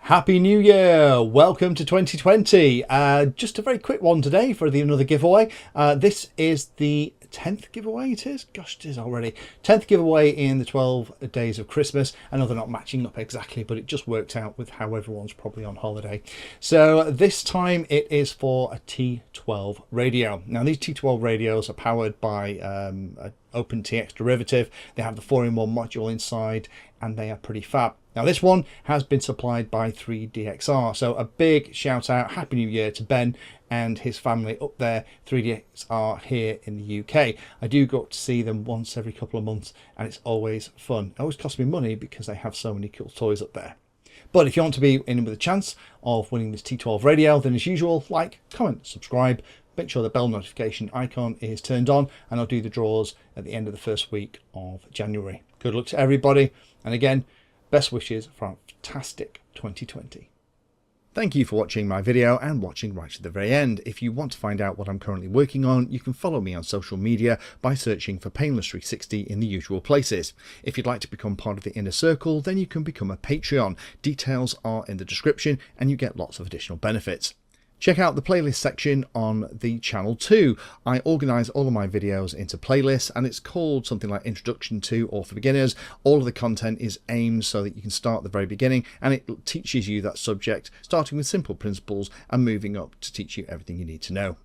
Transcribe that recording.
Happy New Year! Welcome to 2020. Just a very quick one today for another giveaway. This is the 10th giveaway it is? Gosh, it is already. 10th giveaway in the 12 days of Christmas. I know they're not matching up exactly, but it just worked out with how everyone's probably on holiday. So this time it is for a T12 radio. Now these T12 radios are powered by an OpenTX derivative. They have the 4-in-1 module inside and they are pretty fab. Now this one has been supplied by 3DXR, so a big shout out, Happy New Year to Ben and his family up there, 3DXR here in the UK. I do go up to see them once every couple of months and it's always fun. It always costs me money because they have so many cool toys up there. But if you want to be in with a chance of winning this T12 radio, then as usual, like, comment, subscribe, make sure the bell notification icon is turned on, and I'll do the draws at the end of the first week of January. Good luck to everybody, and again, best wishes for a fantastic 2020. Thank you for watching my video and watching right to the very end. If you want to find out what I'm currently working on, you can follow me on social media by searching for Painless360 in the usual places. If you'd like to become part of the inner circle, then you can become a Patreon. Details are in the description and you get lots of additional benefits. Check out the playlist section on the channel too. I organise all of my videos into playlists and it's called something like Introduction to or for Beginners. All of the content is aimed so that you can start at the very beginning and it teaches you that subject, starting with simple principles and moving up to teach you everything you need to know.